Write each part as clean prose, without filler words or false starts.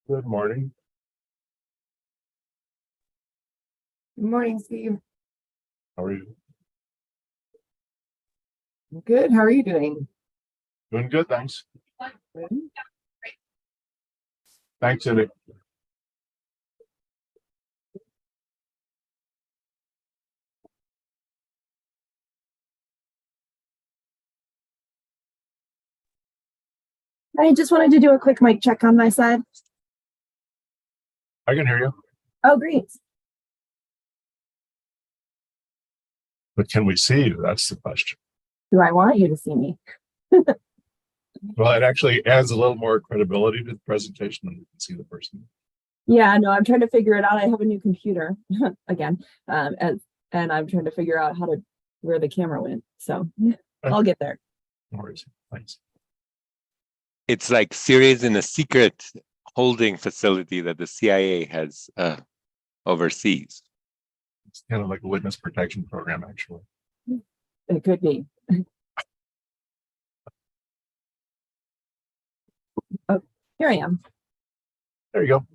Good morning. Good morning, Steve. How are you? Good. How are you doing? Doing good, thanks. Good. Thanks, Cindy. I just wanted to do a quick mic check on my side. I can hear you, Oh, great. but can we see you? That's the question. Do I want you to see me? Well, it actually adds a little more credibility to the presentation when we can see the person. Yeah, no, I'm trying to figure it out. I have a new computer again, and I'm trying to figure out where the camera went. So I'll get there. No worries. Thanks. It's like Syria's in a secret holding facility that the CIA has overseas. It's kind of like a witness protection program, actually. It could be. Oh, here I am. There you go.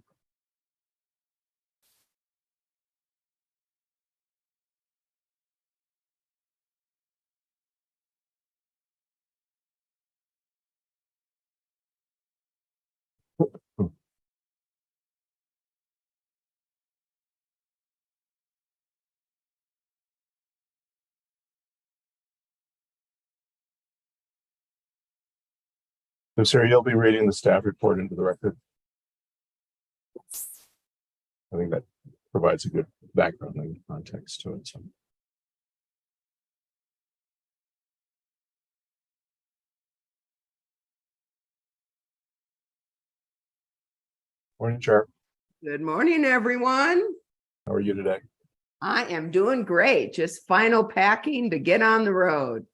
So, Sarah, you'll be reading the staff report into the record. I think that provides a good background and context to it. So. Morning, Chair. Good morning, everyone. How are you today? I am doing great. Just final packing to get on the road.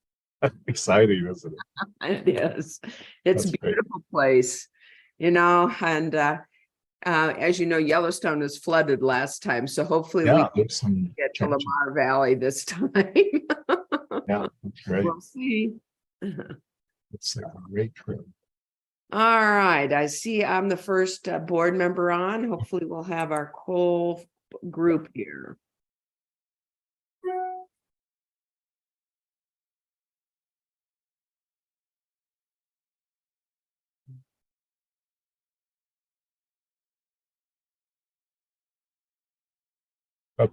Exciting, isn't it? It is. It's That's a great. beautiful place, and as you know, Yellowstone was flooded last time, so hopefully we Yeah, can there's some get to changes. Lamar Valley this time. Yeah, that's great. We'll see. It's a great trip. All right, I see I'm the first board member on. Hopefully we'll have our whole group here.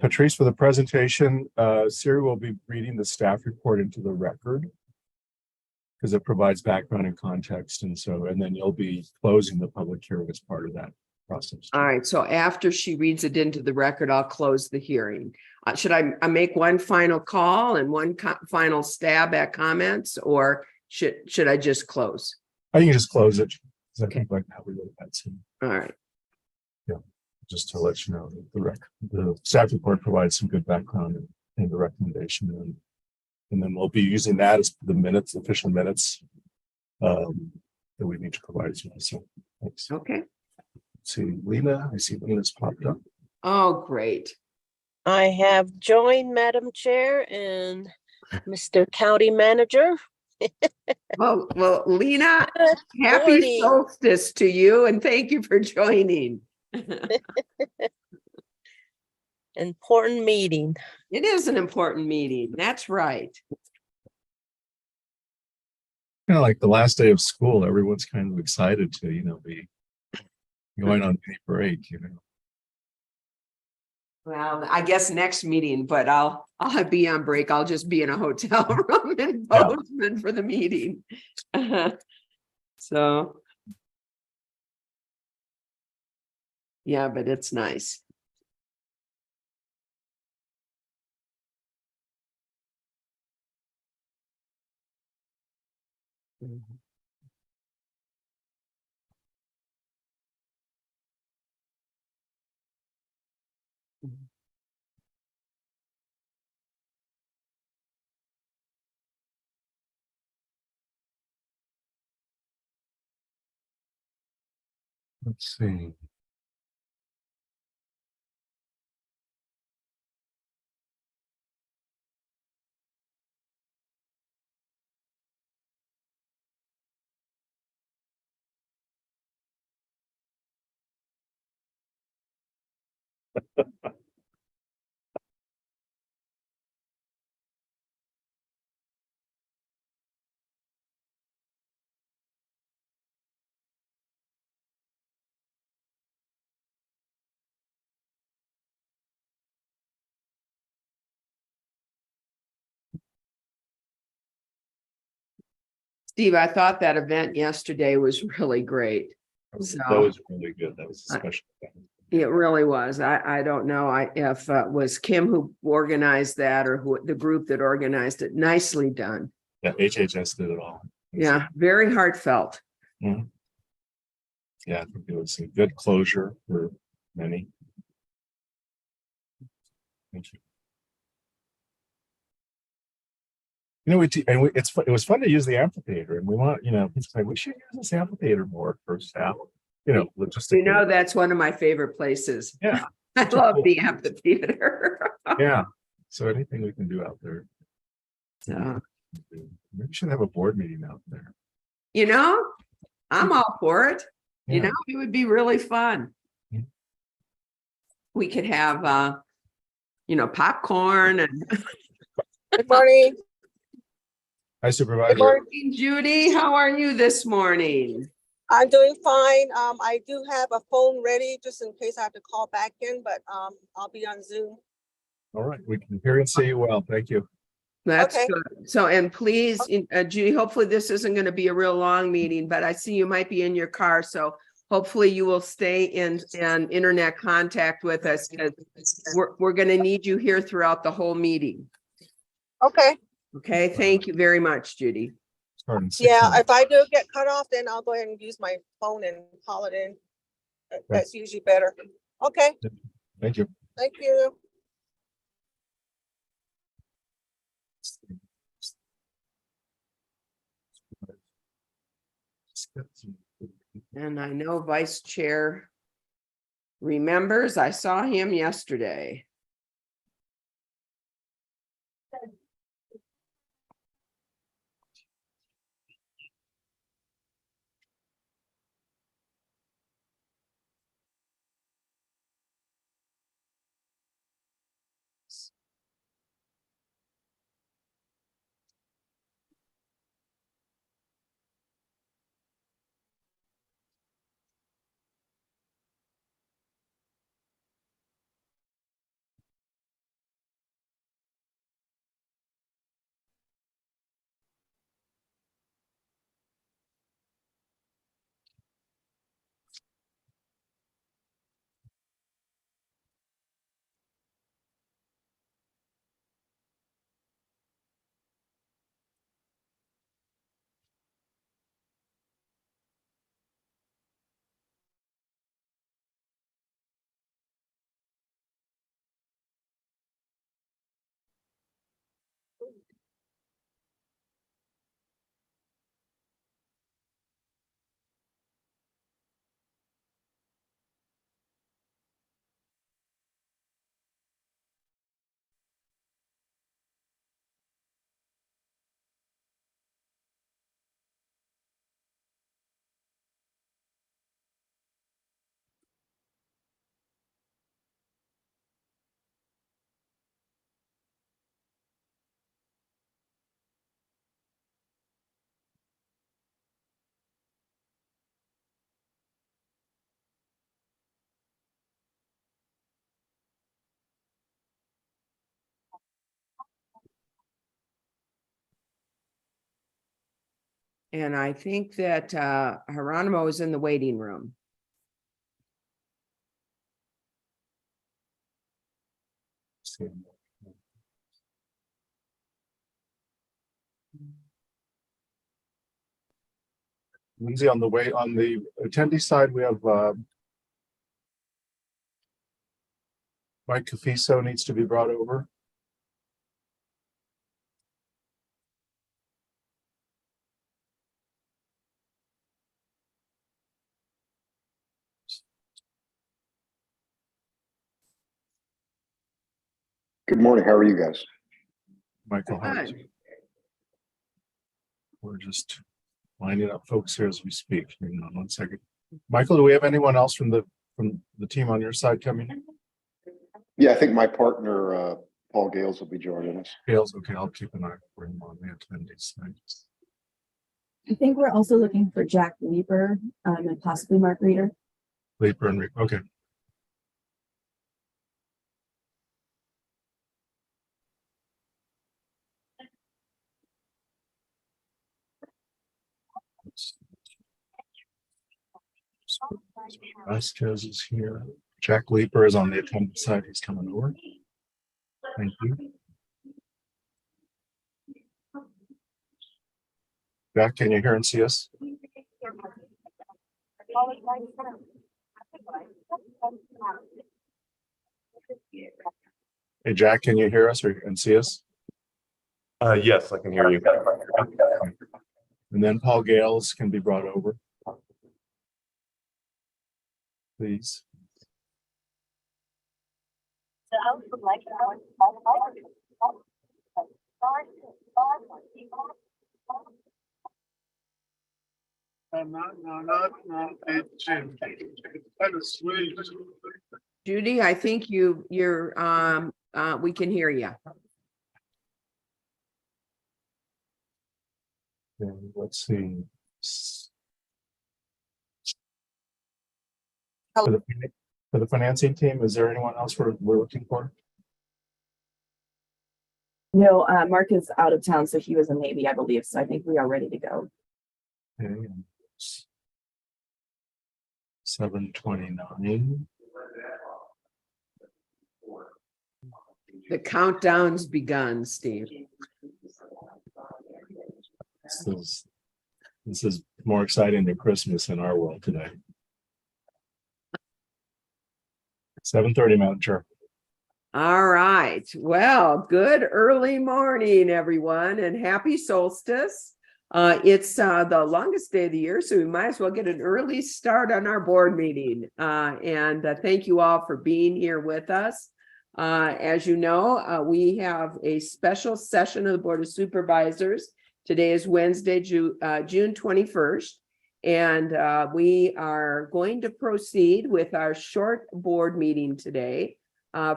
Patrice, for the presentation, Siri will be reading the staff report into the record because it provides background and context. And then you'll be closing the public hearing as part of that process. All right, so after she reads it into the record, I'll close the hearing. Should I make one final call and one final stab at comments, or should I just close? I think you just close it. I Okay. think like how we would have had some, All right. just to let you know that the staff report provides some good background and the recommendation. And then we'll be using that as the minutes, official minutes that we need to provide as well. So thanks. Okay. See Lena, I see Lena's popped up. Oh, great. I have joined Madam Chair and Mr. County Manager. Well, Lena, Good happy morning. solstice to you, and thank you for joining. Important meeting. It is an important meeting. That's right. Kind of like the last day of school, everyone's kind of excited to, be going on mini break. Well, I guess next meeting, but I'll be on break. I'll just be in a hotel room in Yeah. Bozeman for the meeting. So. Yeah, but it's nice. Mhm. Mhm. Let's see. Steve, I thought that event yesterday was really great. That was really good. That was a special thing. It really was. I don't know if it was Kim who organized that or who the group that organized it. Nicely done. Yeah, HHS did it all. Yeah, very heartfelt. Mhm. Yeah, I think it was a good closure for many. Thank you. You know, it was fun to use the amphitheater, and we want, people say we should use this amphitheater more for staff. Logistically. That's one of my favorite places. Yeah. I Such a love cool- the amphitheater. Yeah. So anything we can do out there. So, Maybe we should have a board meeting out there. I'm all for it. Yeah. It would be really fun. Yeah. We could have, popcorn and. Good morning. Hi, Supervisor. Good morning. Judy, how are you this morning? I'm doing fine. I do have a phone ready just in case I have to call back in, but I'll be on Zoom. All right, we can hear and see you well. Thank you. That's Okay. good. So, and please, Judy, hopefully this isn't going to be a real long meeting, but I see you might be in your car. So hopefully you will stay in internet contact with us. We're going to need you here throughout the whole meeting. Okay. Okay, thank you very much, Judy. Starting 6 Yeah, minutes. if I do get cut off, then I'll go ahead and use my phone and call it in. That's usually better. Okay, Thank you. thank you. And I know Vice Chair remembers, I saw him yesterday. And I think that Geronimo is in the waiting room. Lindsay, on the attendee side, we have Mike Cafiso needs to be brought over. Good morning. How are you guys? Michael, how are you? Good. We're just lining up folks here as we speak. Hang on one second. Michael, do we have anyone else from the team on your side coming in? Yeah, I think my partner, Paul Gales will be joining us. Gail's okay. I'll keep an eye for him on the attendees. Thanks. I think we're also looking for Jack Leeper, and possibly Mark Reeder. Leaper and okay. Vasquez is here. Jack Leeper is on the attendance side. He's coming over. Thank you. Jack, can you hear and see us? Hey, Jack, can you hear us or and see us? Yes, I can hear you. And then Paul Gales can be brought over. Please. Judy, I think we can hear you. And let's see. For the financing team, is there anyone else we're looking for? No, Mark is out of town, so he was a maybe, I believe. So I think we are ready to go. Okay. 7:29. The countdown's begun, Steve. This is more exciting than Christmas in our world today. 7:30, Madam Chair. All right. Well, good early morning, everyone, and happy solstice. It's the longest day of the year, so we might as well get an early start on our board meeting. And thank you all for being here with us. As you know, we have a special session of the Board of Supervisors. Today is Wednesday, June 21st. And we are going to proceed with our short board meeting today.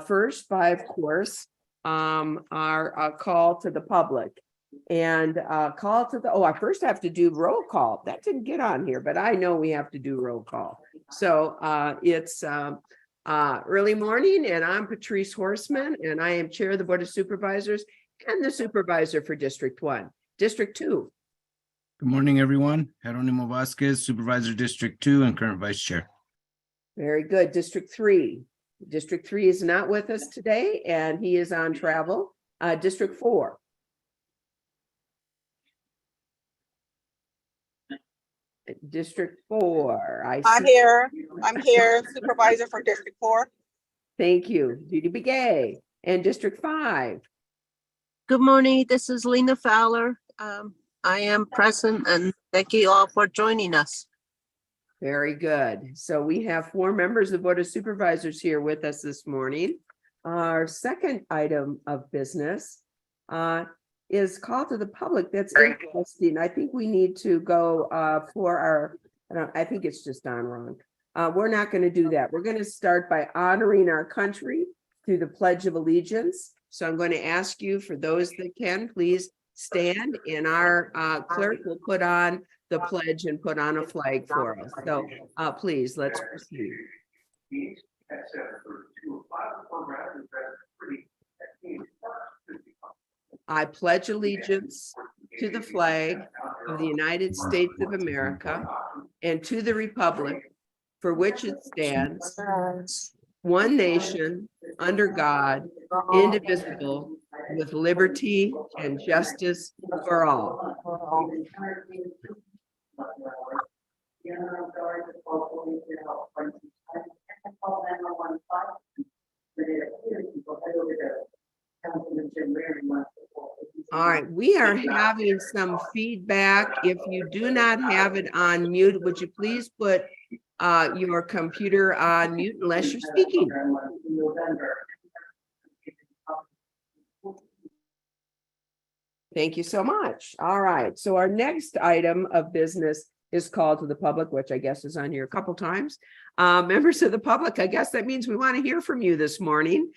First, by of course, our call to the public. And call to the, I first have to do roll call. That didn't get on here, but I know we have to do roll call. So it's early morning, and I'm Patrice Horseman, and I am Chair of the Board of Supervisors and the Supervisor for District 1. District 2. Good morning, everyone. Jeronimo Vasquez, Supervisor District 2 and current Vice Chair. Very good. District 3. District 3 is not with us today, and he is on travel. District 4. District 4. I'm here. I'm here, Supervisor for District 4. Thank you. Judy Begay. And District 5. Good morning. This is Lena Fowler. I am present, and thank you all for joining us. Very good. So we have 4 members of the Board of Supervisors here with us this morning. Our second item of business is call to the public. That's interesting. I think we need to go for our, I think it's just on wrong. We're not going to do that. We're going to start by honoring our country through the Pledge of Allegiance. So I'm going to ask you, for those that can, please stand, and our clerk will put on the pledge and put on a flag for us. So please, let's proceed. I pledge allegiance to the flag of the United States of America and to the republic for which it stands, one nation, under God, indivisible, with liberty and justice for all. All right, we are having some feedback. If you do not have it on mute, would you please put your computer on mute unless you're speaking? Thank you so much. All right, so our next item of business is called to the public, which I guess is on here a couple times. Members of the public, I guess that means we want to hear from you this morning.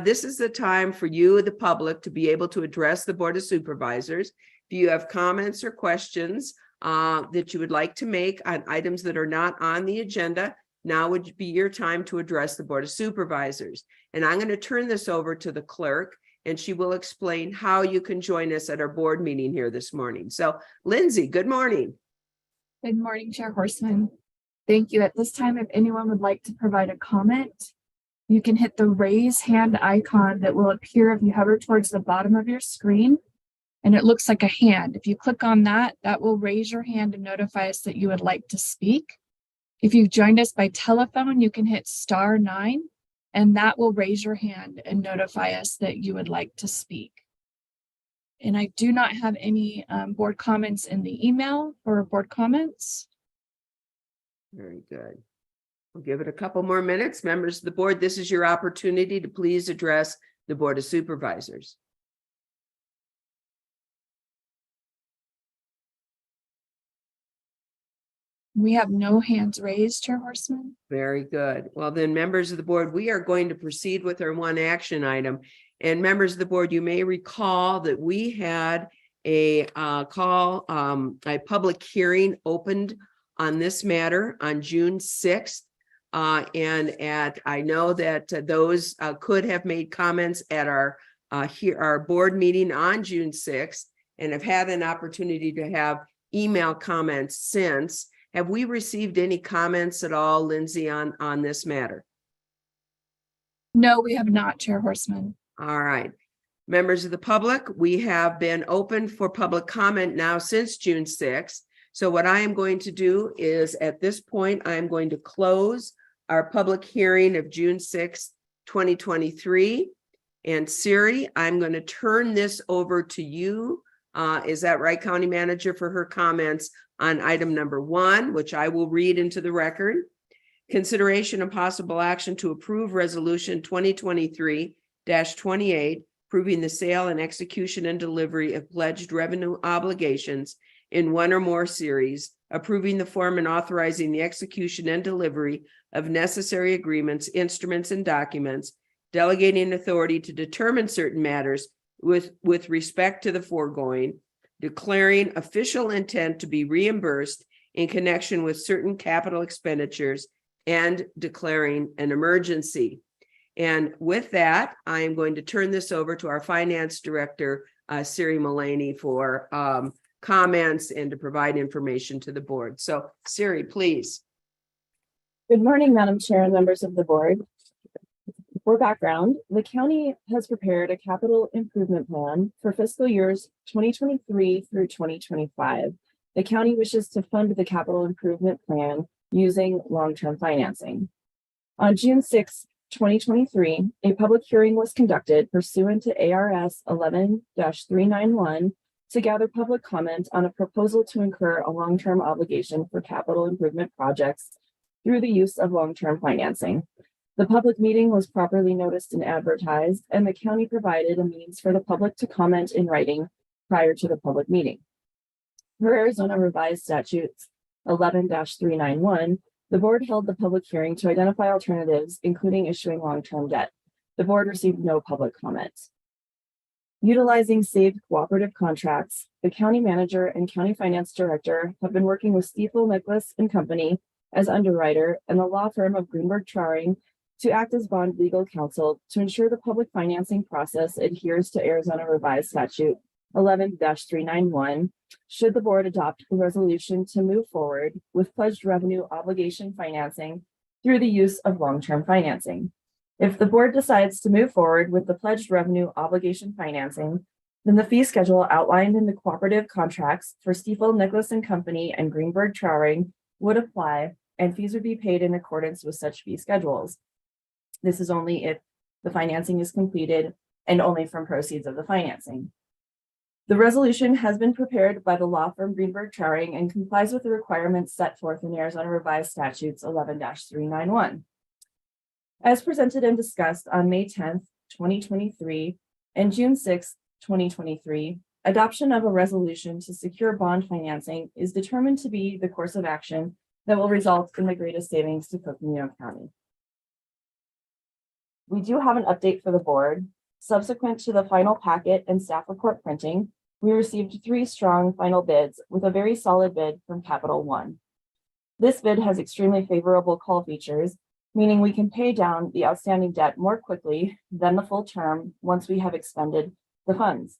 This is the time for you, the public, to be able to address the Board of Supervisors. If you have comments or questions that you would like to make on items that are not on the agenda, now would be your time to address the Board of Supervisors. And I'm going to turn this over to the clerk, and she will explain how you can join us at our board meeting here this morning. So, Lindsay, good morning. Good morning, Chair Horseman. Thank you. At this time, if anyone would like to provide a comment, you can hit the raise hand icon that will appear if you hover towards the bottom of your screen. And it looks like a hand. If you click on that, that will raise your hand and notify us that you would like to speak. If you've joined us by telephone, you can hit *9, and that will raise your hand and notify us that you would like to speak. And I do not have any board comments in the email or board comments. Very good. We'll give it a couple more minutes. Members of the board, this is your opportunity to please address the Board of Supervisors. We have no hands raised, Chair Horseman. Very good. Well, then, members of the board, we are going to proceed with our one action item. And members of the board, you may recall that we had a public hearing opened on this matter on June 6th. I know that those could have made comments at our board meeting on June 6th and have had an opportunity to have email comments since. Have we received any comments at all, Lindsay, on this matter? No, we have not, Chair Horseman. All right. Members of the public, we have been open for public comment now since June 6th. So what I am going to do is at this point, I'm going to close our public hearing of June 6th, 2023. And Siri, I'm going to turn this over to you. Is that right, County Manager, for her comments on item number 1, which I will read into the record. Consideration of possible action to approve resolution 2023-28, approving the sale and execution and delivery of pledged revenue obligations in one or more series, approving the form and authorizing the execution and delivery of necessary agreements, instruments, and documents, delegating authority to determine certain matters with respect to the foregoing, declaring official intent to be reimbursed in connection with certain capital expenditures, and declaring an emergency. And with that, I am going to turn this over to our Finance Director, Siri Mullaney, for comments and to provide information to the board. So, Siri, please. Good morning, Madam Chair and members of the board. For background, the county has prepared a capital improvement plan for fiscal years 2023 through 2025. The county wishes to fund the capital improvement plan using long-term financing. On June 6, 2023, a public hearing was conducted pursuant to ARS 11-391 to gather public comment on a proposal to incur a long-term obligation for capital improvement projects through the use of long-term financing. The public meeting was properly noticed and advertised, and the county provided a means for the public to comment in writing prior to the public meeting. Per Arizona Revised Statutes 11-391, the board held the public hearing to identify alternatives, including issuing long-term debt. The board received no public comments. Utilizing saved cooperative contracts, the county manager and county finance director have been working with Stiefel, Nicholas and Company as underwriter and the law firm of Greenberg Trauring to act as bond legal counsel to ensure the public financing process adheres to Arizona Revised Statute 11-391, should the board adopt the resolution to move forward with pledged revenue obligation financing through the use of long-term financing. If the board decides to move forward with the pledged revenue obligation financing, then the fee schedule outlined in the cooperative contracts for Stiefel, Nicholas and Company and Greenberg Trauring would apply, and fees would be paid in accordance with such fee schedules. This is only if the financing is completed and only from proceeds of the financing. The resolution has been prepared by the law firm Greenberg Trauring and complies with the requirements set forth in Arizona Revised Statutes 11-391. As presented and discussed on May 10th, 2023 and June 6th, 2023, Adoption of a resolution to secure bond financing is determined to be the course of action that will result in the greatest savings to Coconino County. We do have an update for the board. Subsequent to the final packet and staff report printing, we received 3 strong final bids with a very solid bid from Capital One. This bid has extremely favorable call features, meaning we can pay down the outstanding debt more quickly than the full term once we have expended the funds.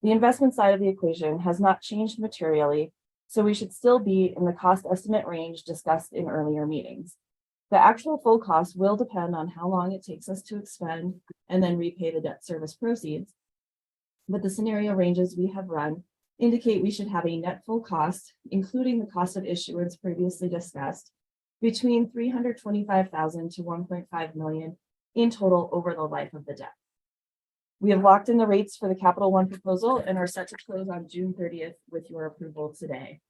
The investment side of the equation has not changed materially, so we should still be in the cost estimate range discussed in earlier meetings. The actual full cost will depend on how long it takes us to expend and then repay the debt service proceeds. But the scenario ranges we have run indicate we should have a net full cost, including the cost of issuance previously discussed, between $325,000 to $1.5 million in total over the life of the debt. We have locked in the rates for the Capital One proposal and are set to close on June 30th with your approval today.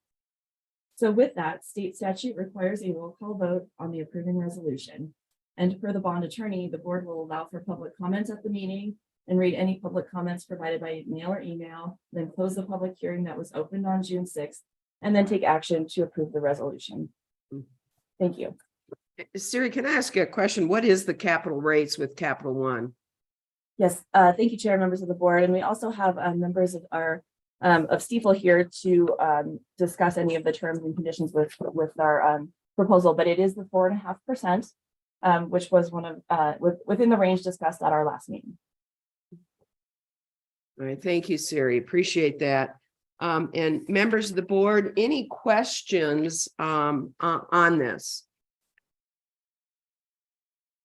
So with that, state statute requires a roll call vote on the approving resolution. And per the bond attorney, the board will allow for public comments at the meeting and read any public comments provided by mail or email, then close the public hearing that was opened on June 6th, and then take action to approve the resolution. Thank you. Siri, can I ask you a question? What is the capital rates with Capital One? Yes, thank you, Chair, members of the board. And we also have members of our of Stifel here to discuss any of the terms and conditions with our proposal, but it is the 4.5%, which was one of within the range discussed at our last meeting. All right, thank you, Siri. Appreciate that. And members of the board, any questions on this?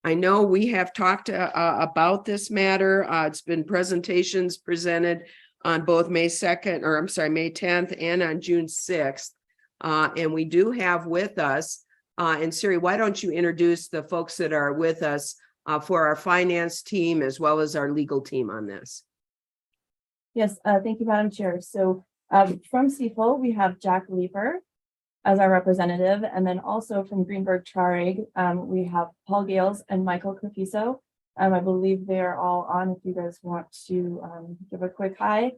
I know we have talked about this matter. It's been presentations presented on both May 10th and on June 6th. And we do have with us, and Siri, why don't you introduce the folks that are with us for our finance team as well as our legal team on this? Yes, thank you, Madam Chair. So from Stifel, we have Jack Leeper as our representative, and then also from Greenberg Traurig, we have Paul Gales and Michael Cafiso. I believe they are all on if you guys want to give a quick hi.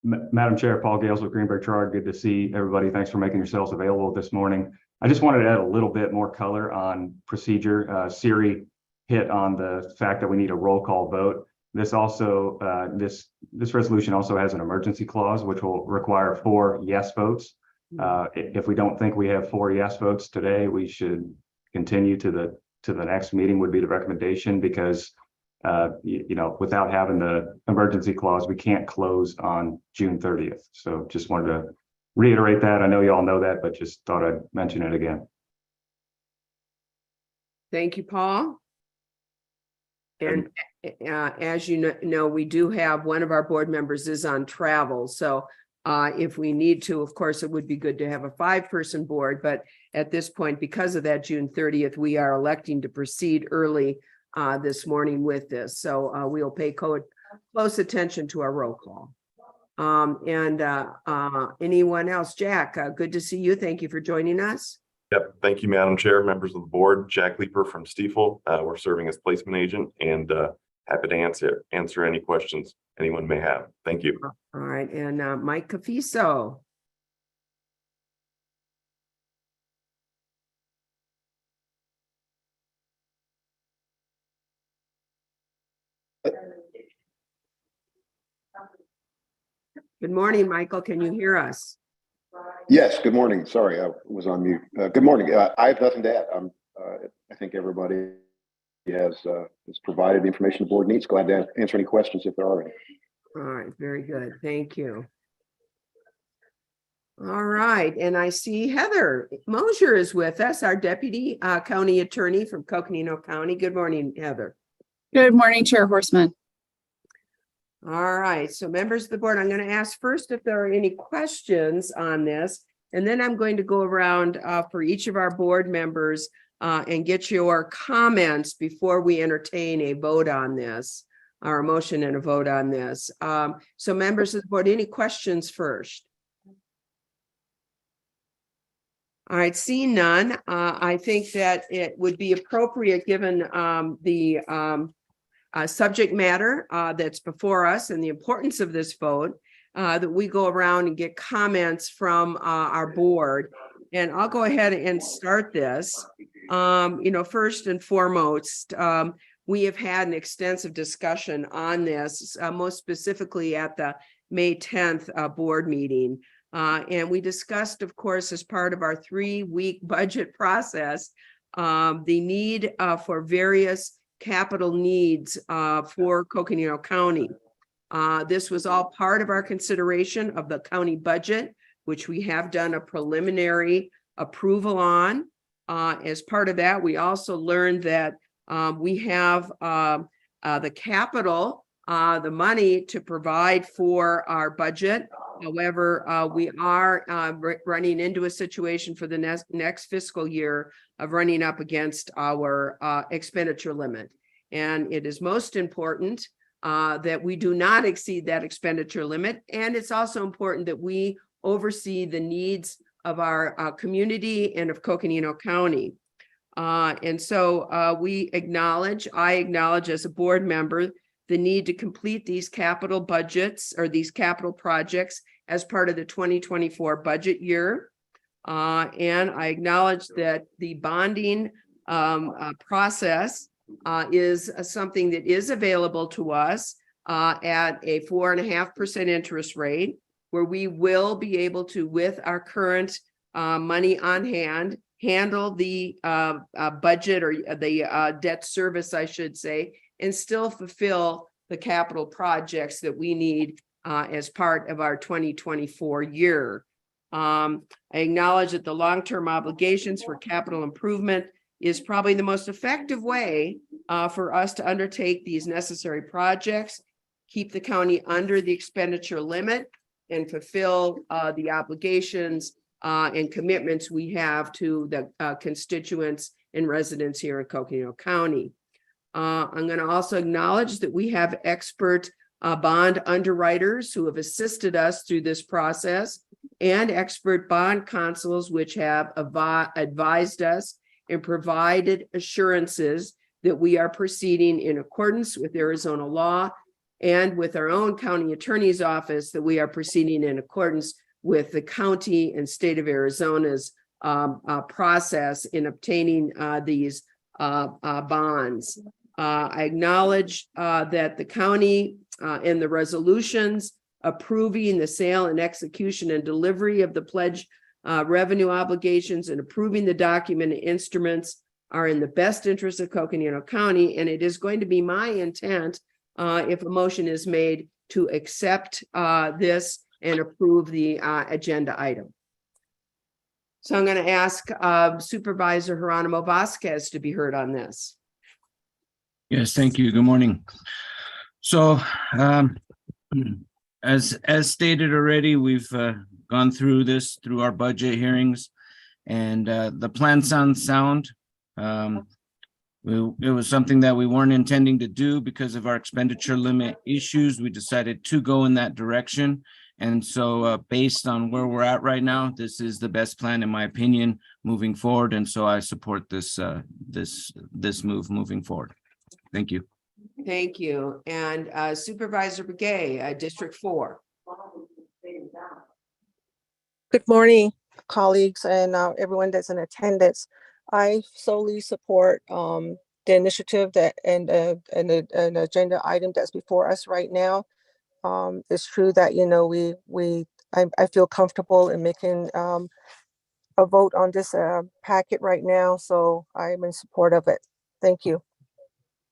Madam Chair, Paul Gales with Greenberg Traurig. Good to see everybody. Thanks for making yourselves available this morning. I just wanted to add a little bit more color on procedure. Siri hit on the fact that we need a roll call vote. This also, this resolution also has an emergency clause, which will require 4 yes votes. If we don't think we have 4 yes votes today, we should continue to the next meeting would be the recommendation, because you know, without having the emergency clause, we can't close on June 30th. So just wanted to reiterate that. I know you all know that, but just thought I'd mention it again. Thank you, Paul. And as you know, we do have one of our board members is on travel. So if we need to, of course, it would be good to have a 5-person board. But at this point, because of that June 30th, we are electing to proceed early this morning with this. So we'll pay close attention to our roll call. Anyone else? Jack, good to see you. Thank you for joining us. Yep. Thank you, Madam Chair, members of the board. Jack Leeper from Stifel. We're serving as placement agent and happy to answer any questions anyone may have. Thank you. All right. And Mike Cafiso. Good morning, Michael. Can you hear us? Yes, good morning. Sorry, I was on mute. Good morning. I have nothing to add. I think everybody has provided the information the board needs. Go ahead and answer any questions if there are any. All right, very good. Thank you. All right, and I see Heather Mosier is with us, our deputy county attorney from Coconino County. Good morning, Heather. Good morning, Chair Horstman. All right, so members of the board, I'm going to ask first if there are any questions on this, and then I'm going to go around for each of our board members and get your comments before we entertain a vote on this, or a motion and a vote on this. So members of the board, any questions first? All right, seeing none, I think that it would be appropriate, given the subject matter that's before us and the importance of this vote, that we go around and get comments from our board. And I'll go ahead and start this. First and foremost, we have had an extensive discussion on this, most specifically at the May 10th board meeting. And we discussed, of course, as part of our 3-week budget process, the need for various capital needs for Coconino County. This was all part of our consideration of the county budget, which we have done a preliminary approval on. As part of that, we also learned that we have the capital, the money to provide for our budget. However, we are running into a situation for the next fiscal year of running up against our expenditure limit. And it is most important that we do not exceed that expenditure limit. And it's also important that we oversee the needs of our community and of Coconino County. And so I acknowledge as a board member, the need to complete these capital budgets or these capital projects as part of the 2024 budget year. And I acknowledge that the bonding process is something that is available to us at a 4.5% interest rate, where we will be able to, with our current money on hand, handle the budget or the debt service, I should say, and still fulfill the capital projects that we need as part of our 2024 year. I acknowledge that the long-term obligations for capital improvement is probably the most effective way for us to undertake these necessary projects, keep the county under the expenditure limit, and fulfill the obligations and commitments we have to the constituents and residents here in Coconino County. I'm going to also acknowledge that we have expert bond underwriters who have assisted us through this process, and expert bond consuls which have advised us and provided assurances that we are proceeding in accordance with Arizona law, and with our own county attorney's office that we are proceeding in accordance with the county and state of Arizona's process in obtaining these bonds. I acknowledge that the county and the resolutions approving the sale and execution and delivery of the pledge revenue obligations and approving the document and instruments are in the best interest of Coconino County. And it is going to be my intent, if a motion is made, to accept this and approve the agenda item. So I'm going to ask Supervisor Geronimo Vasquez to be heard on this. Yes, thank you. Good morning. So as stated already, we've gone through this through our budget hearings, and the plan sounds sound. It was something that we weren't intending to do because of our expenditure limit issues. We decided to go in that direction. And so based on where we're at right now, this is the best plan, in my opinion, moving forward. And so I support this this move moving forward. Thank you. Thank you. And Supervisor Begay, District 4. Good morning, colleagues, and everyone that's in attendance. I solely support the initiative that and an agenda item that's before us right now. It's true that, you know, I feel comfortable in making a vote on this packet right now, so I'm in support of it. Thank you.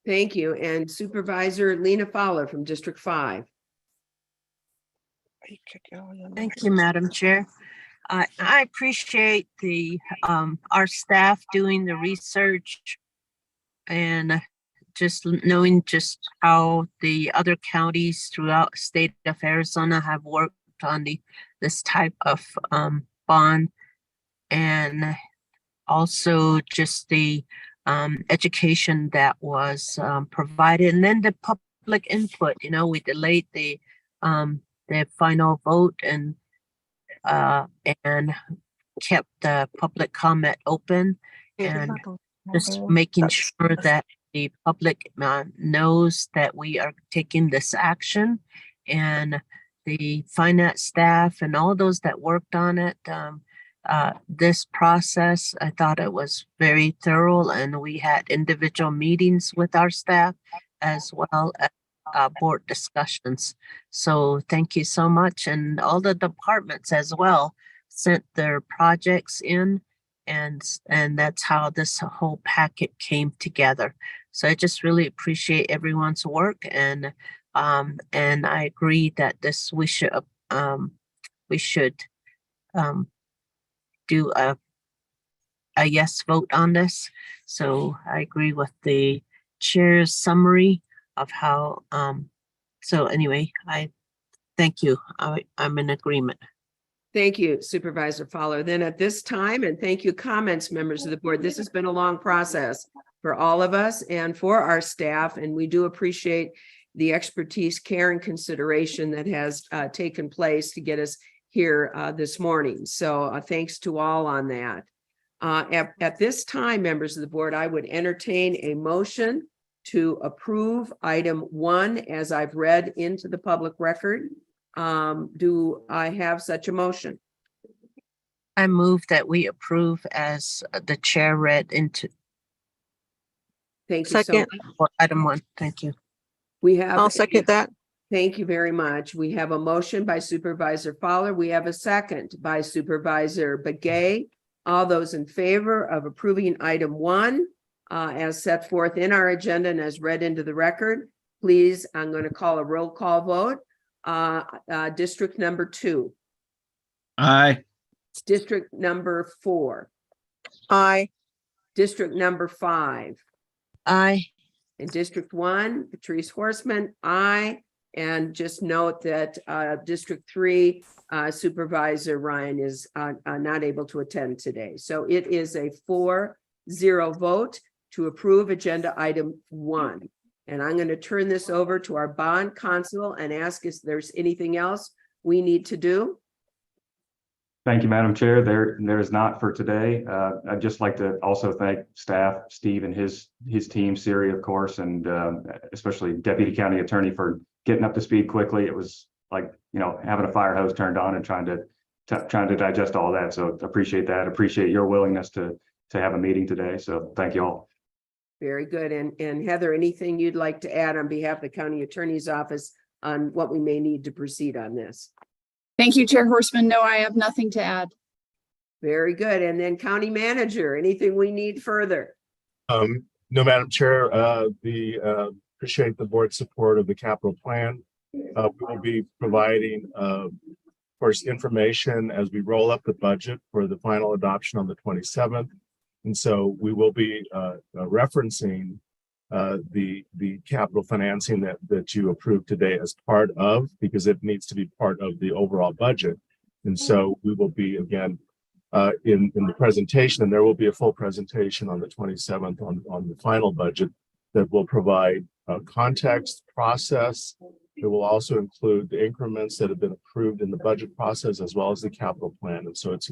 Thank you. And Supervisor Lena Fowler from District 5. Thank you, Madam Chair. I appreciate our staff doing the research and just knowing just how the other counties throughout the state of Arizona have worked on this type of bond, and also just the education that was provided, and then the public input. You know, we delayed the final vote and kept the public comment open, and just making sure that the public knows that we are taking this action, and the finance staff and all those that worked on it. This process, I thought it was very thorough, and we had individual meetings with our staff as well as board discussions. So thank you so much. And all the departments as well sent their projects in, and that's how this whole packet came together. So I just really appreciate everyone's work, and I agree that we should do a yes vote on this. So I agree with the chair's summary of how, so anyway, I thank you. I'm in agreement. Thank you, Supervisor Fowler. Then at this time, and thank you, comments, members of the board. This has been a long process for all of us and for our staff, and we do appreciate the expertise, care, and consideration that has taken place to get us here this morning. So thanks to all on that. At this time, members of the board, I would entertain a motion to approve item 1 as I've read into the public record. Do I have such a motion? I move that we approve as the chair read into. Thank you so Second. much. For item 1. Thank you. We have. I'll second that. Thank you very much. We have a motion by Supervisor Fowler. We have a second by Supervisor Begay. All those in favor of approving item 1 as set forth in our agenda and as read into the record, please, I'm going to call a roll call vote. District number 2. Aye. District number 4. Aye. District number 5. Aye. In District 1, Patrice Horseman, aye. And just note that District 3, Supervisor Ryan is not able to attend today. So it is a 4-0 vote to approve agenda item 1. And I'm going to turn this over to our bond counsel and ask if there's anything else we need to do. Thank you, Madam Chair. There is not for today. I'd just like to also thank staff, Steve and his team, Siri, of course, and especially Deputy County Attorney for getting up to speed quickly. It was like, having a fire hose turned on and trying to digest all that. So appreciate that. Appreciate your willingness to have a meeting today. So thank you all. Very good. And Heather, anything you'd like to add on behalf of the County Attorney's Office on what we may need to proceed on this? Thank you, Chair Horseman. No, I have nothing to add. Very good. And then County Manager, anything we need further? No, Madam Chair, appreciate the board's support of the capital plan. We will be providing, of course, information as we roll up the budget for the final adoption on the 27th. And so we will be referencing the capital financing that you approved today as part of, because it needs to be part of the overall budget. And so we will be, again, in the presentation, and there will be a full presentation on the 27th on the final budget that will provide context, process. It will also include the increments that have been approved in the budget process, as well as the capital plan. And so it's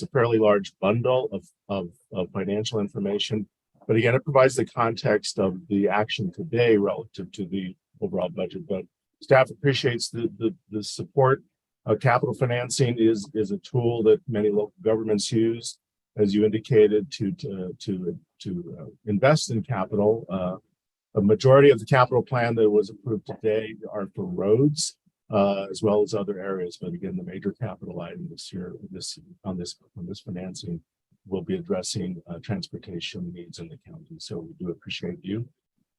a fairly large bundle of financial information. But again, it provides the context of the action today relative to the overall budget. But staff appreciates the support. Capital financing is a tool that many local governments use, as you indicated, to invest in capital. A majority of the capital plan that was approved today are for roads, as well as other areas. But again, the major capital item this year, on this financing, will be addressing transportation needs in the county. So we do appreciate you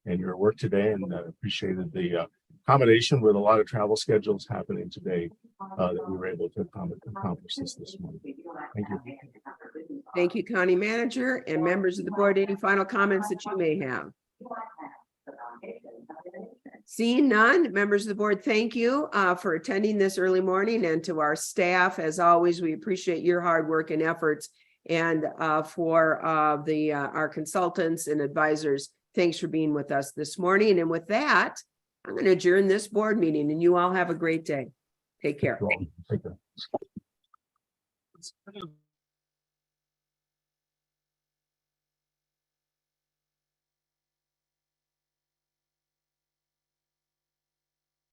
and your work today, and appreciated the accommodation with a lot of travel schedules happening today that we were able to accomplish this morning. Thank you. Thank you, County Manager, and members of the board. Any final comments that you may have? Seeing none, members of the board, thank you for attending this early morning, and to our staff, as always, we appreciate your hard work and efforts, and for our consultants and advisors, thanks for being with us this morning. And with that, I'm going to adjourn this board meeting, and you all have a great day. Take care. Take care.